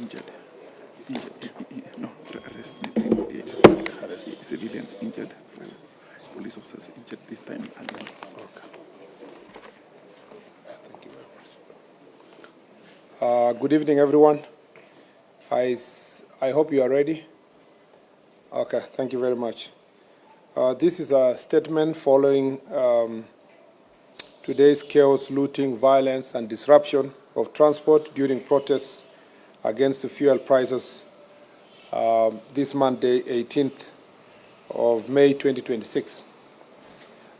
injured. No, arrest, civilians injured, police officers injured this time. Okay. Thank you very much. Good evening, everyone. I hope you are ready. Okay, thank you very much. This is a statement following today's chaos, looting, violence, and disruption of transport during protests against the fuel prices this Monday, 18th of May 2026.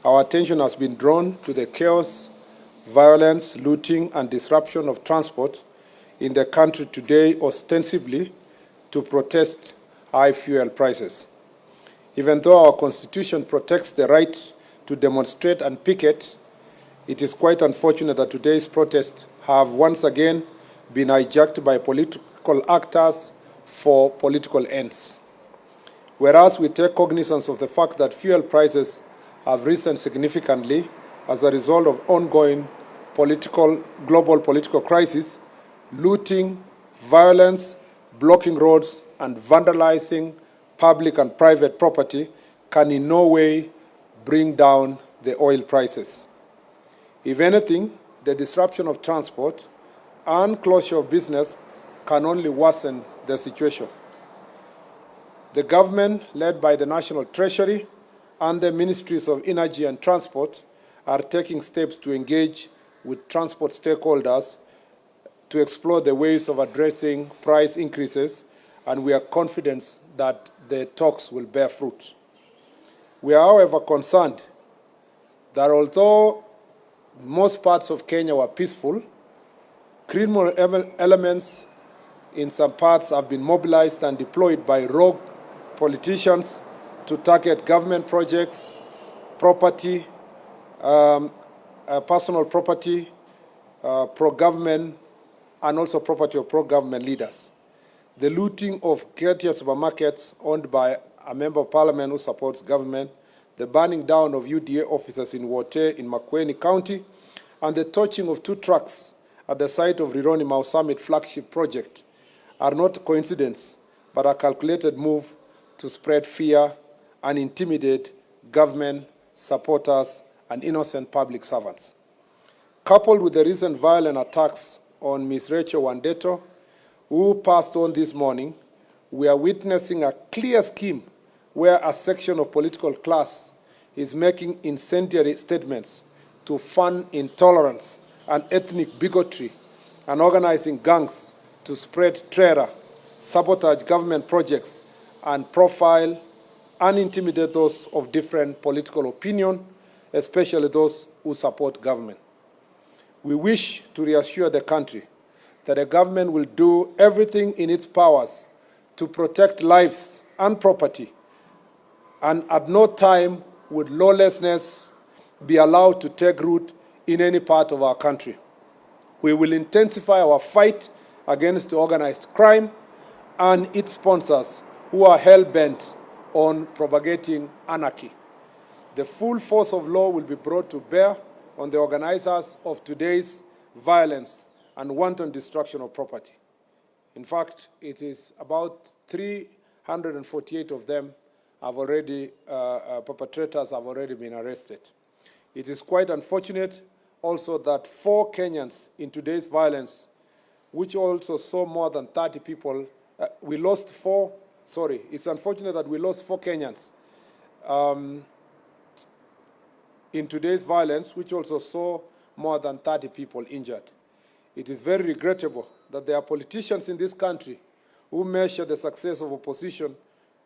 Our attention has been drawn to the chaos, violence, looting, and disruption of transport in the country today, ostensibly to protest high fuel prices. Even though our Constitution protects the right to demonstrate and picket, it is quite unfortunate that today's protests have once again been hijacked by political actors for political ends. Whereas we take cognizance of the fact that fuel prices have risen significantly as a result of ongoing global political crisis, looting, violence, blocking roads, and vandalizing public and private property can in no way bring down the oil prices. If anything, the disruption of transport and closure of business can only worsen the situation. The government, led by the National Treasury and the Ministries of Energy and Transport, are taking steps to engage with transport stakeholders to explore the ways of addressing price increases, and we are confident that the talks will bear fruit. We are, however, concerned that although most parts of Kenya were peaceful, criminal elements in some parts have been mobilized and deployed by rogue politicians to target government projects, property, personal property, pro-government, and also property of pro-government leaders. The looting of Ketia supermarkets owned by a member of parliament who supports government, the burning down of UDA offices in Wote in Makueni County, and the torching of 2 trucks at the site of Rironi Mau Summit flagship project are not coincidence, but a calculated move to spread fear and intimidate government supporters and innocent public servants. Coupled with the recent violent attacks on Ms. Rachel Wandeto, who passed on this morning, we are witnessing a clear scheme where a section of political class is making incendiary statements to fund intolerance and ethnic bigotry and organizing gangs to spread terror, sabotage government projects, and profile and intimidate those of different political opinion, especially those who support government. We wish to reassure the country that the government will do everything in its powers to protect lives and property, and at no time would lawlessness be allowed to take root in any part of our country. We will intensify our fight against organized crime and its sponsors who are hell-bent on propagating anarchy. The full force of law will be brought to bear on the organizers of today's violence and wanton destruction of property. In fact, it is about 348 of them have already, perpetrators have already been arrested. It is quite unfortunate also that 4 Kenyans in today's violence, which also saw more than 30 people, it's unfortunate that we lost 4 Kenyans in today's violence, which also saw more than 30 people injured. It is very regrettable that there are politicians in this country who measure the success of opposition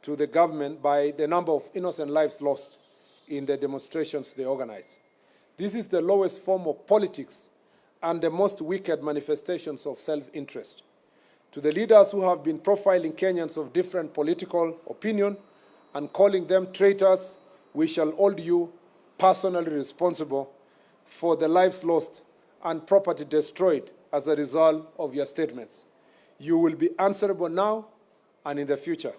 to the government by the number of innocent lives lost in the demonstrations they organize. This is the lowest form of politics and the most wicked manifestations of self-interest. To the leaders who have been profiling Kenyans of different political opinion and calling them traitors, we shall hold you personally responsible for the lives lost and property destroyed as a result of your statements. You will be answerable now and in the future.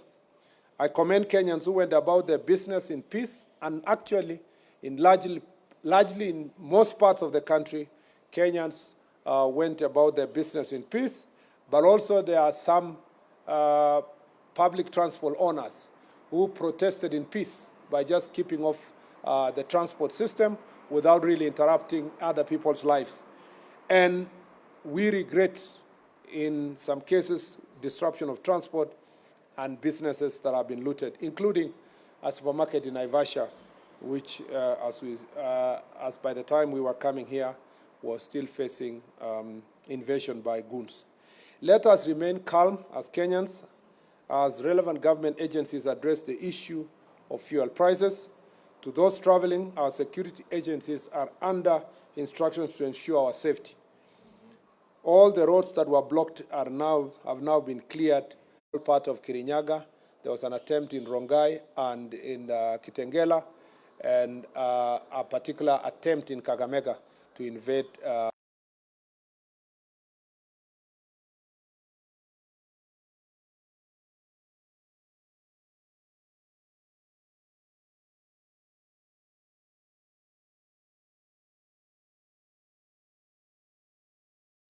I commend Kenyans who went about their business in peace, and actually, largely in most parts of the country, Kenyans went about their business in peace, But also there are some public transport owners who protested in peace by just keeping off the transport system without really interrupting other people's lives. And we regret, in some cases, disruption of transport and businesses that have been looted, including a supermarket in Naivasha, which, as by the time we were coming here, was still facing invasion by goons. Let us remain calm as Kenyans, as relevant government agencies address the issue of fuel prices. To those traveling, our security agencies are under instructions to ensure our safety. All the roads that were blocked have now been cleared. Part of Kirinyaga, there was an attempt in Rongai and in Kitengela, and a particular attempt in Kakamega to invade. I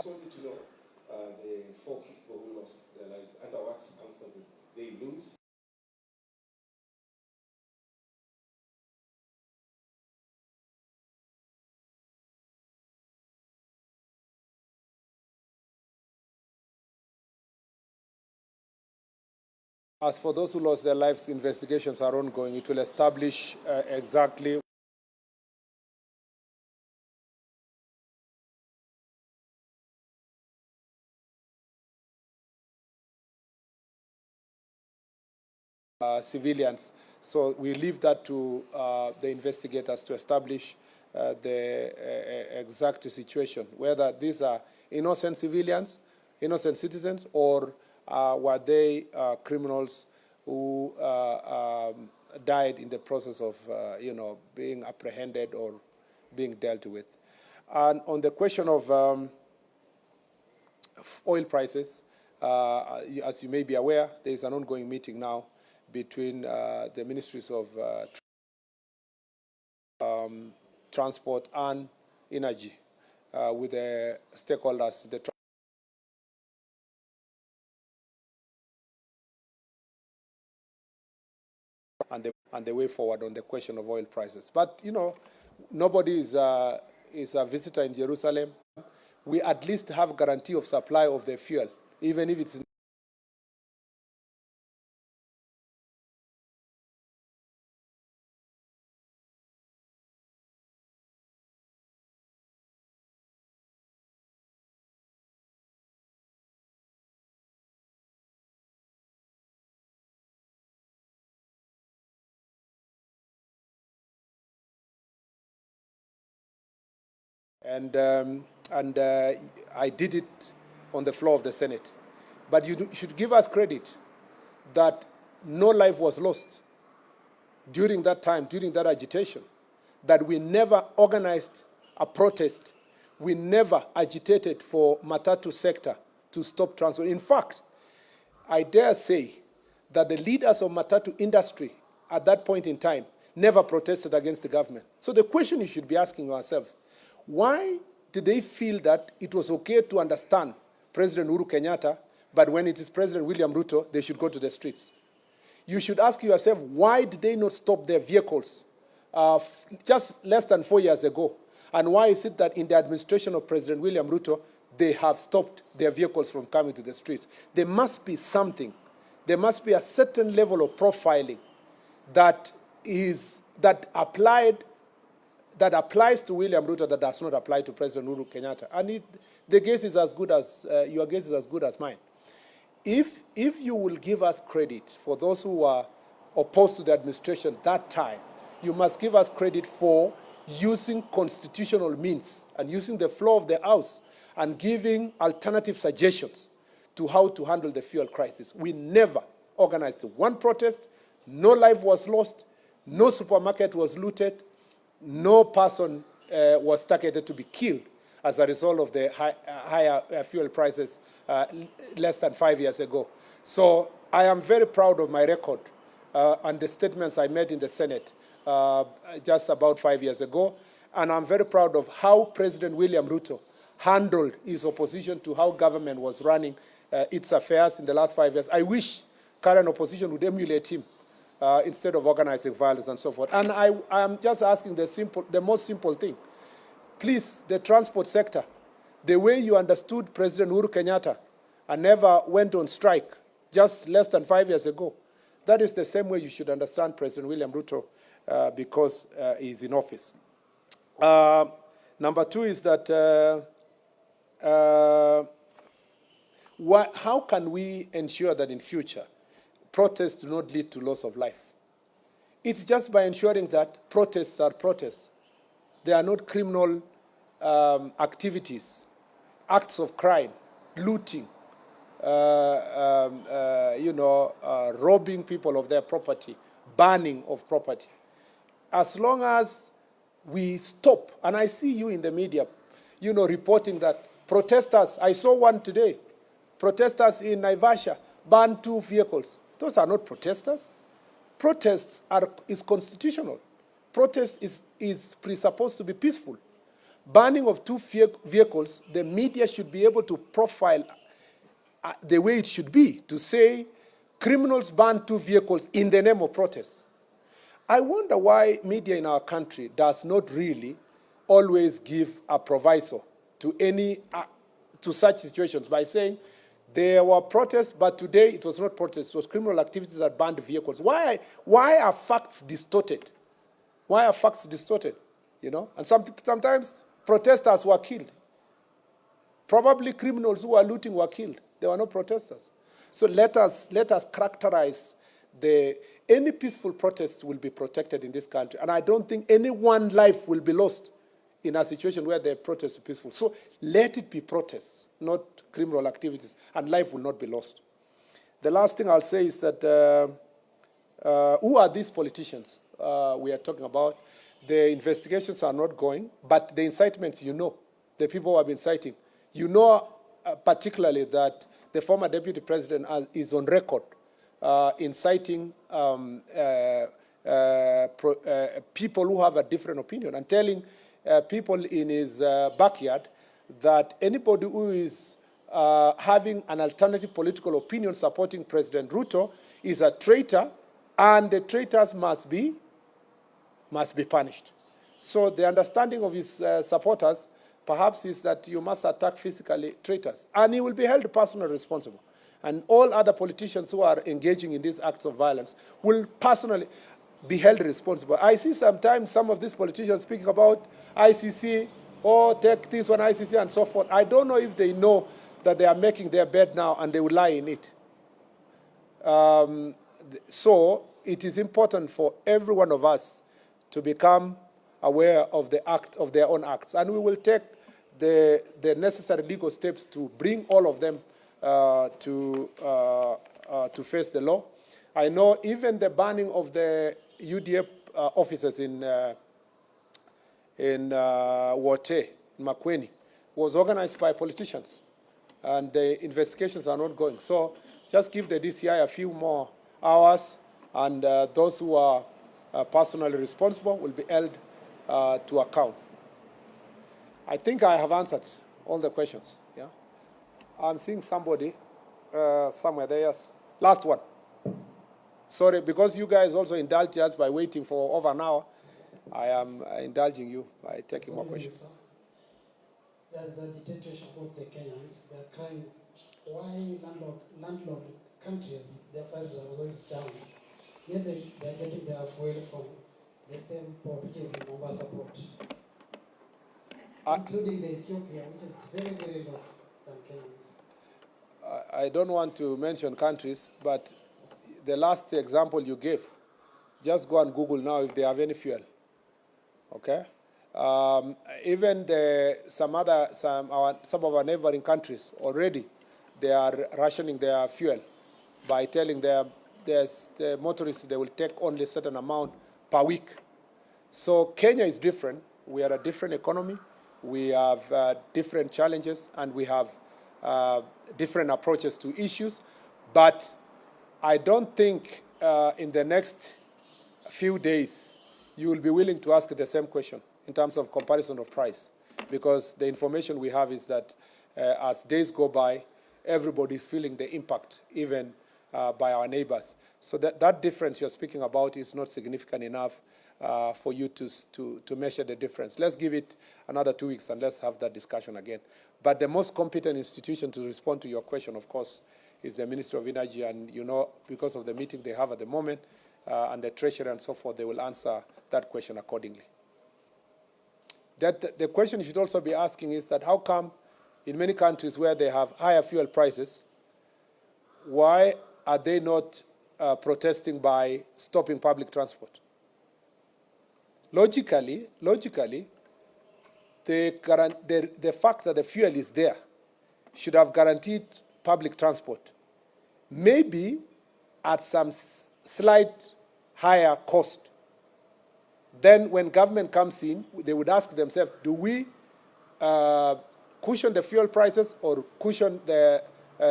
just wanted to know the 4 people who lost their lives, under what circumstances they lose. As for those who lost their lives, investigations are ongoing. It will establish exactly civilians. So we leave that to the investigators to establish the exact situation, whether these are innocent civilians, innocent citizens, or were they criminals who died in the process of being apprehended or being dealt with. And on the question of oil prices, as you may be aware, there is an ongoing meeting now between the ministries of transport and energy with the stakeholders, and the way forward on the question of oil prices. But nobody is a visitor in Jerusalem. We at least have guarantee of supply of the fuel, even if it's and I did it on the floor of the Senate. But you should give us credit that no life was lost during that time, during that agitation, that we never organized a protest. We never agitated for Matatu sector to stop transport. In fact, I dare say that the leaders of Matatu industry at that point in time never protested against the government. So the question you should be asking yourself, why did they feel that it was okay to understand President Uhuru Kenyatta, but when it is President William Ruto, they should go to the streets? You should ask yourself, why did they not stop their vehicles just less than 4 years ago? And why is it that in the administration of President William Ruto, they have stopped their vehicles from coming to the streets? There must be something. There must be a certain level of profiling that applies to William Ruto that does not apply to President Uhuru Kenyatta. And the guess is as good as, your guess is as good as mine. If you will give us credit for those who were opposed to the administration that time, you must give us credit for using constitutional means and using the floor of the House and giving alternative suggestions to how to handle the fuel crisis. We never organized one protest, no life was lost, no supermarket was looted, no person was targeted to be killed as a result of the higher fuel prices less than 5 years ago. So I am very proud of my record and the statements I made in the Senate just about 5 years ago. And I'm very proud of how President William Ruto handled his opposition to how government was running its affairs in the last 5 years. I wish current opposition would emulate him instead of organizing violence and so forth. And I am just asking the most simple thing. Please, the transport sector, the way you understood President Uhuru Kenyatta and never went on strike just less than 5 years ago, that is the same way you should understand President William Ruto because he's in office. Number two is that how can we ensure that in future protests do not lead to loss of life? It's just by ensuring that protests are protests. They are not criminal activities, acts of crime, looting, robbing people of their property, burning of property. As long as we stop, and I see you in the media, reporting that protesters, I saw one today, protesters in Naivasha burned 2 vehicles. Those are not protesters. Protests is constitutional. Protest is presupposed to be peaceful. Burning of 2 vehicles, the media should be able to profile the way it should be, to say criminals burn 2 vehicles in the name of protest. I wonder why media in our country does not really always give a proviso to such situations by saying there were protests, but today it was not protests, it was criminal activities that burned vehicles. Why are facts distorted? Why are facts distorted? And sometimes protesters were killed. Probably criminals who were looting were killed. They were not protesters. So let us characterize any peaceful protest will be protected in this country. And I don't think any one life will be lost in a situation where the protest is peaceful. So let it be protests, not criminal activities, and life will not be lost. The last thing I'll say is that who are these politicians we are talking about? The investigations are not going, but the incitements, the people who have been inciting, particularly that the former deputy president is on record inciting people who have a different opinion and telling people in his backyard that anybody who is having an alternative political opinion supporting President Ruto is a traitor, and the traitors must be punished. So the understanding of his supporters perhaps is that you must attack physically traitors, and he will be held personally responsible. And all other politicians who are engaging in these acts of violence will personally be held responsible. I see sometimes some of these politicians speaking about ICC, take this one, ICC, and so forth. I don't know if they know that they are making their bed now and they will lie in it. So it is important for every one of us to become aware of their own acts. And we will take the necessary legal steps to bring all of them to face the law. I know even the banning of the UDF officers in Wote, in Makweni, was organized by politicians, and the investigations are not going. So just give the DCI a few more hours, and those who are personally responsible will be held to account. I think I have answered all the questions. Yeah, I'm seeing somebody somewhere there. Yes, last one. Sorry, because you guys also indulged us by waiting for over an hour. I am indulging you by taking more questions. There's a dictatorship of the Kenyans. They're crying, why landlord countries, their prices are going down? Yet they're getting their fuel from the same port, which is the Mombasa port, including the Ethiopia, which is very, very low than Kenyans. I don't want to mention countries, but the last example you gave, just go and Google now if they have any fuel. Okay? Even some of our neighboring countries already, they are rationing their fuel by telling the motorists they will take only a certain amount per week. So Kenya is different. We are a different economy. We have different challenges, and we have different approaches to issues. But I don't think in the next few days you will be willing to ask the same question in terms of comparison of price, because the information we have is that as days go by, everybody is feeling the impact, even by our neighbors. So that difference you're speaking about is not significant enough for you to measure the difference. Let's give it another 2 weeks and let's have that discussion again. But the most competent institution to respond to your question, of course, is the Ministry of Energy, and you know, because of the meeting they have at the moment, and the Treasury and so forth, they will answer that question accordingly. The question you should also be asking is that how come in many countries where they have higher fuel prices, why are they not protesting by stopping public transport? Logically, the fact that the fuel is there should have guaranteed public transport, maybe at some slight higher cost. Then when government comes in, they would ask themselves, do we cushion the fuel prices or cushion the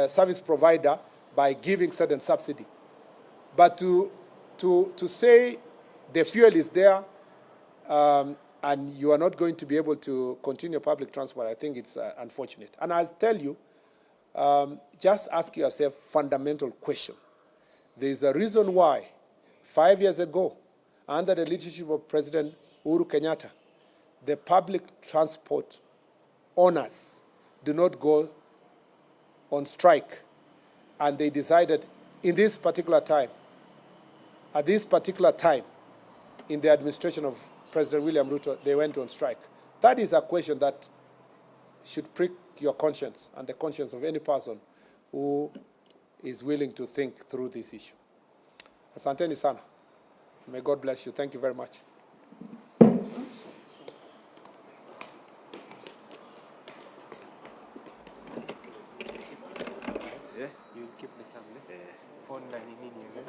service provider by giving certain subsidy? But to say the fuel is there and you are not going to be able to continue public transport, I think it's unfortunate. And I'll tell you, just ask yourself a fundamental question. There's a reason why 5 years ago, under the leadership of President Uhuru Kenyatta, the public transport owners do not go on strike. And they decided in this particular time, at this particular time, in the administration of President William Ruto, they went on strike. That is a question that should prick your conscience and the conscience of any person who is willing to think through this issue. Asanteni sana. May God bless you. Thank you very much. Yeah. You keep the tablet. Yeah. Phone line in here.